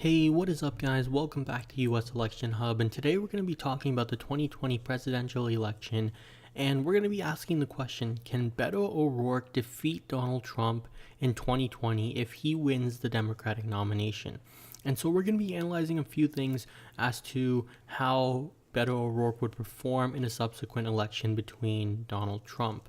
Hey, what is up guys? Welcome back to US Election Hub, and today we're going to be talking about the 2020 presidential election, and we're going to be asking the question, can Beto O'Rourke defeat Donald Trump in 2020 if he wins the Democratic nomination? And so we're going to be analyzing a few things as to how Beto O'Rourke would perform in a subsequent election between Donald Trump.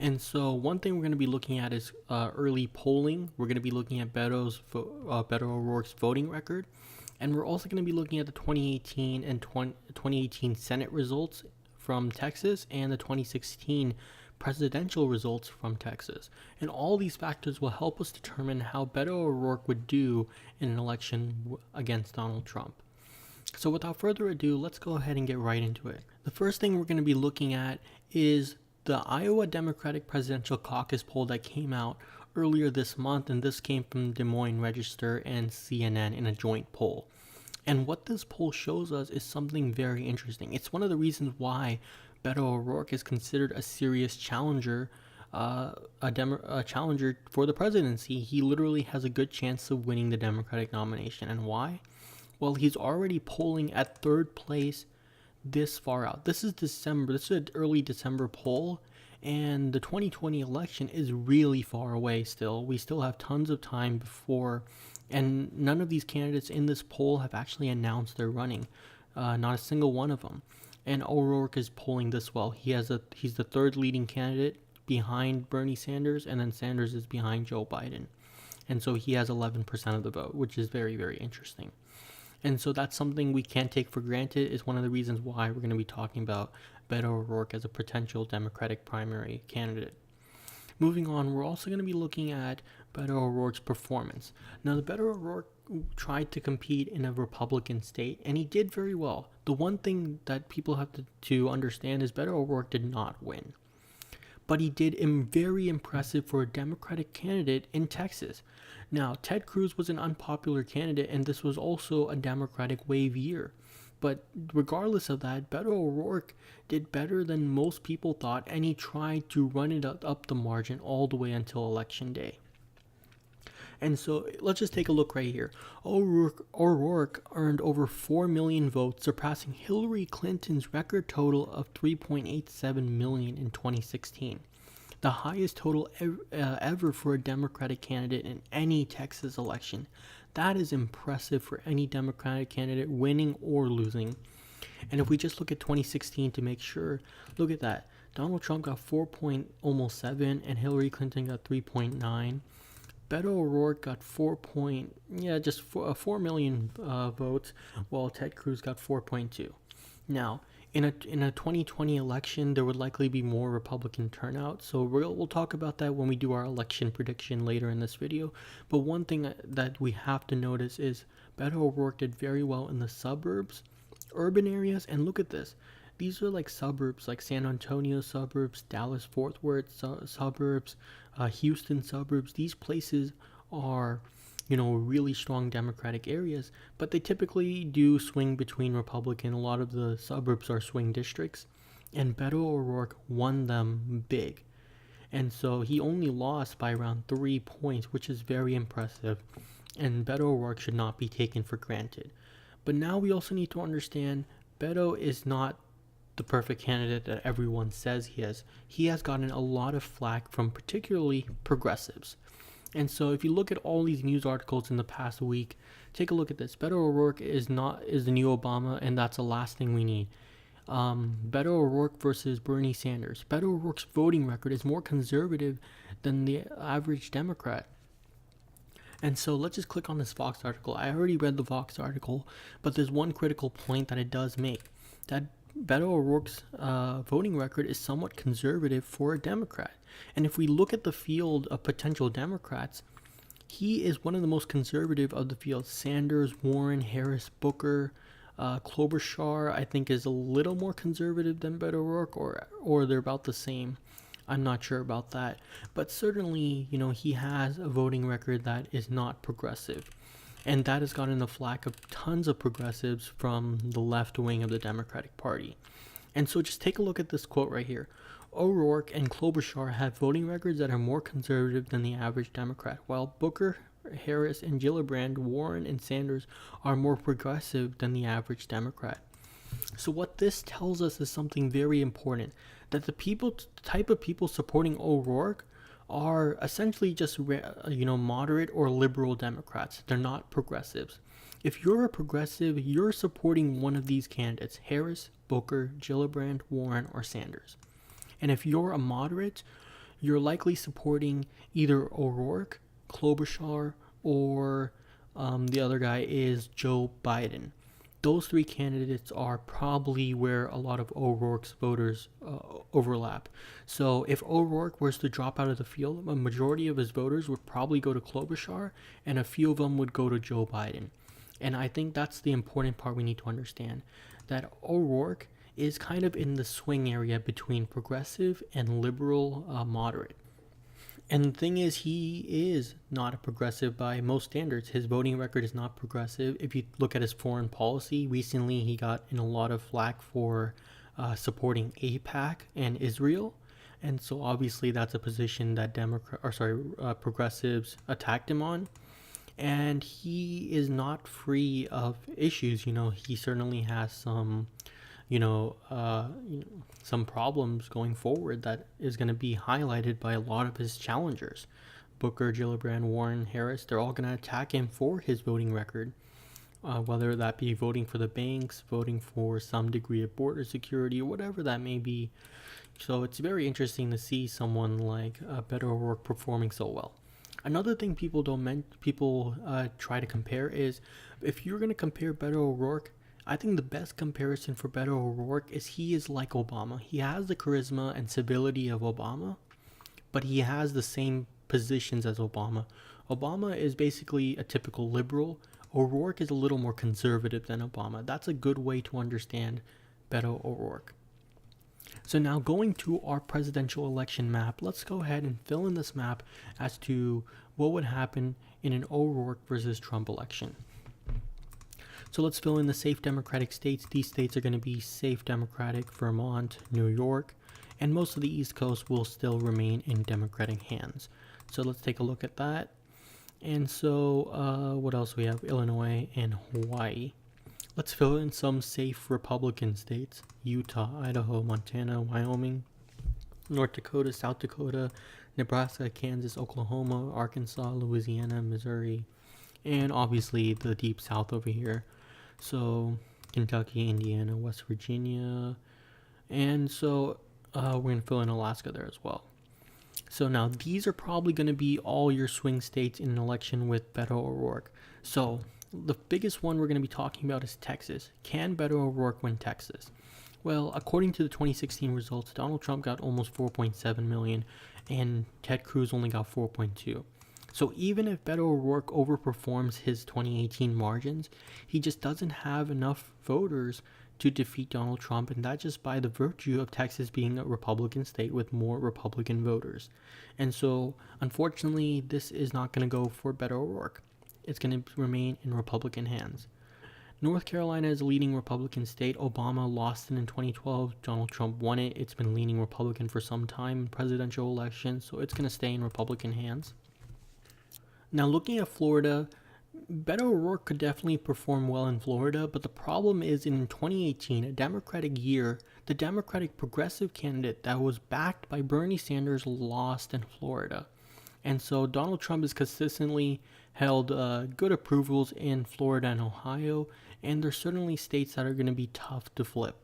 And so one thing we're going to be looking at is early polling. We're going to be looking at Beto O'Rourke's voting record. And we're also going to be looking at the 2018 and 2018 Senate results from Texas and the 2016 presidential results from Texas. And all these factors will help us determine how Beto O'Rourke would do in an election against Donald Trump. So without further ado, let's go ahead and get right into it. The first thing we're going to be looking at is the Iowa Democratic Presidential Caucus poll that came out earlier this month, and this came from Des Moines Register and CNN in a joint poll. And what this poll shows us is something very interesting. It's one of the reasons why Beto O'Rourke is considered a serious challenger, a challenger for the presidency. He literally has a good chance of winning the Democratic nomination. And why? Well, he's already polling at third place this far out. This is December. This is an early December poll, and the 2020 election is really far away still. We still have tons of time before, and none of these candidates in this poll have actually announced they're running. Not a single one of them. And O'Rourke is polling this well. He's the third leading candidate behind Bernie Sanders, and then Sanders is behind Joe Biden. And so he has 11% of the vote, which is very, very interesting. And so that's something we can't take for granted. Is one of the reasons why we're going to be talking about Beto O'Rourke as a potential Democratic primary candidate. Moving on, we're also going to be looking at Beto O'Rourke's performance. Now, the Beto O'Rourke tried to compete in a Republican state, and he did very well. The one thing that people have to understand is Beto O'Rourke did not win. But he did very impressive for a Democratic candidate in Texas. Now, Ted Cruz was an unpopular candidate, and this was also a Democratic wave year. But regardless of that, Beto O'Rourke did better than most people thought, and he tried to run it up the margin all the way until Election Day. And so let's just take a look right here. O'Rourke earned over 4 million votes, surpassing Hillary Clinton's record total of 3.87 million in 2016. The highest total ever for a Democratic candidate in any Texas election. That is impressive for any Democratic candidate, winning or losing. And if we just look at 2016 to make sure, look at that. Donald Trump got 4.7 and Hillary Clinton got 3.9. Beto O'Rourke got 4 million votes, while Ted Cruz got 4.2. Now, in a 2020 election, there would likely be more Republican turnout, so we'll talk about that when we do our election prediction later in this video. But one thing that we have to notice is Beto O'Rourke did very well in the suburbs, urban areas, and look at this. These are like suburbs, like San Antonio suburbs, Dallas-Fort Worth suburbs, Houston suburbs. These places are, really strong Democratic areas, but they typically do swing between Republican. A lot of the suburbs are swing districts, and Beto O'Rourke won them big. And so he only lost by around 3 points, which is very impressive, and Beto O'Rourke should not be taken for granted. But now we also need to understand Beto is not the perfect candidate that everyone says he is. He has gotten a lot of flack from particularly progressives. And so if you look at all these news articles in the past week, take a look at this. Beto O'Rourke is the new Obama, and that's the last thing we need. Beto O'Rourke versus Bernie Sanders. Beto O'Rourke's voting record is more conservative than the average Democrat. And so let's just click on this Vox article. I already read the Vox article, but there's one critical point that it does make. That Beto O'Rourke's voting record is somewhat conservative for a Democrat. And if we look at the field of potential Democrats, he is one of the most conservative of the field. Sanders, Warren, Harris, Booker, Klobuchar, I think is a little more conservative than Beto O'Rourke, or they're about the same. I'm not sure about that. But certainly, he has a voting record that is not progressive. And that has gotten the flack of tons of progressives from the left wing of the Democratic Party. And so just take a look at this quote right here. O'Rourke and Klobuchar have voting records that are more conservative than the average Democrat, while Booker Harris and Gillibrand, Warren and Sanders are more progressive than the average Democrat. So what this tells us is something very important, that the type of people supporting O'Rourke are essentially just moderate or liberal Democrats. They're not progressives. If you're a progressive, you're supporting one of these candidates: Harris, Booker, Gillibrand, Warren, or Sanders. And if you're a moderate, you're likely supporting either O'Rourke, Klobuchar, or the other guy is Joe Biden. Those three candidates are probably where a lot of O'Rourke's voters overlap. So if O'Rourke was to drop out of the field, a majority of his voters would probably go to Klobuchar, and a few of them would go to Joe Biden. And I think that's the important part we need to understand, that O'Rourke is kind of in the swing area between progressive and liberal moderate. And the thing is, he is not a progressive by most standards. His voting record is not progressive. If you look at his foreign policy, recently he got in a lot of flack for supporting AIPAC and Israel. And so obviously that's a position that progressives attacked him on. And he is not free of issues. He certainly has some some problems going forward that is going to be highlighted by a lot of his challengers. Booker, Gillibrand, Warren, Harris, they're all going to attack him for his voting record, whether that be voting for the banks, voting for some degree of border security, or whatever that may be. So it's very interesting to see someone like Beto ORourke performing so well. Another thing people try to compare is, if you're going to compare Beto ORourke, I think the best comparison for Beto ORourke is he is like Obama. He has the charisma and civility of Obama, but he has the same positions as Obama. Obama is basically a typical liberal. O'Rourke is a little more conservative than Obama. That's a good way to understand Beto ORourke. So now, going to our presidential election map, let's go ahead and fill in this map as to what would happen in an O'Rourke versus Trump election. So let's fill in the safe Democratic states. These states are going to be safe Democratic: Vermont, New York, and most of the East Coast will still remain in Democratic hands. So let's take a look at that. And so what else we have? Illinois and Hawaii. Let's fill in some safe Republican states: Utah, Idaho, Montana, Wyoming, North Dakota, South Dakota, Nebraska, Kansas, Oklahoma, Arkansas, Louisiana, Missouri, and obviously the deep south over here. So Kentucky, Indiana, West Virginia, and so we're going to fill in Alaska there as well. So now these are probably going to be all your swing states in an election with Beto ORourke. So the biggest one we're going to be talking about is Texas. Can Beto ORourke win Texas? Well, according to the 2016 results, Donald Trump got almost 4.7 million and Ted Cruz only got 4.2. So even if Beto ORourke overperforms his 2018 margins, he just doesn't have enough voters to defeat Donald Trump, and that's just by the virtue of Texas being a Republican state with more Republican voters. And so, unfortunately, this is not going to go for Beto ORourke. It's going to remain in Republican hands. North Carolina is a leading Republican state. Obama lost it in 2012. Donald Trump won it. It's been leaning Republican for some time in presidential elections, so it's going to stay in Republican hands. Now, looking at Florida, Beto ORourke could definitely perform well in Florida, but the problem is in 2018, a Democratic year, the Democratic progressive candidate that was backed by Bernie Sanders lost in Florida. And so Donald Trump has consistently held good approvals in Florida and Ohio, and there's certainly states that are going to be tough to flip.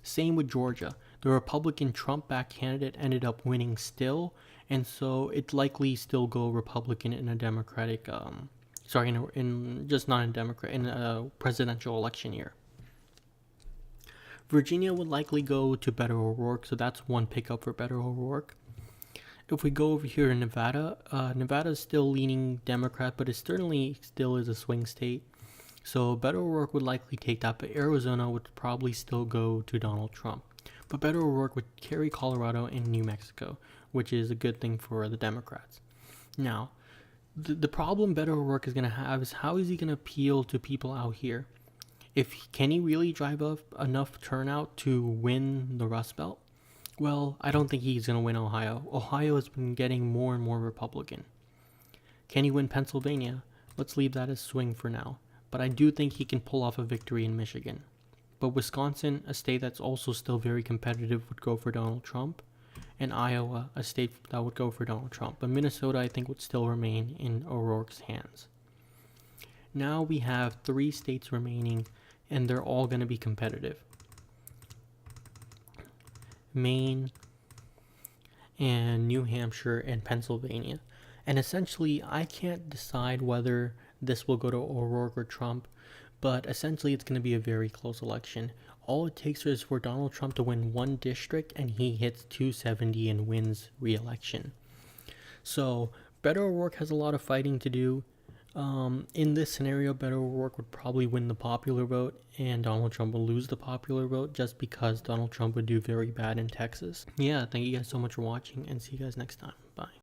Same with Georgia. The Republican Trump-backed candidate ended up winning still, and so it's likely still go Republican in a Democratic, in a presidential election year. Virginia would likely go to Beto ORourke, so that's one pickup for Beto ORourke. If we go over here in Nevada, Nevada is still leaning Democrat, but it certainly still is a swing state. So Beto ORourke would likely take that, but Arizona would probably still go to Donald Trump. But Beto ORourke would carry Colorado and New Mexico, which is a good thing for the Democrats. Now, the problem Beto ORourke is going to have is, how is he going to appeal to people out here? Can he really drive up enough turnout to win the Rust Belt? Well, I don't think he's going to win Ohio. Ohio has been getting more and more Republican. Can he win Pennsylvania? Let's leave that as swing for now. But I do think he can pull off a victory in Michigan. But Wisconsin, a state that's also still very competitive, would go for Donald Trump. And Iowa, a state that would go for Donald Trump. But Minnesota, I think, would still remain in O'Rourke's hands. Now we have 3 states remaining, and they're all going to be competitive. Maine and New Hampshire and Pennsylvania. And essentially, I can't decide whether this will go to O'Rourke or Trump, but essentially it's going to be a very close election. All it takes is for Donald Trump to win 1 district and he hits 270 and wins re-election. So Beto O'Rourke has a lot of fighting to do. In this scenario, Beto O'Rourke would probably win the popular vote and Donald Trump will lose the popular vote just because Donald Trump would do very bad in Texas. Yeah, thank you guys so much for watching and see you guys next time. Bye.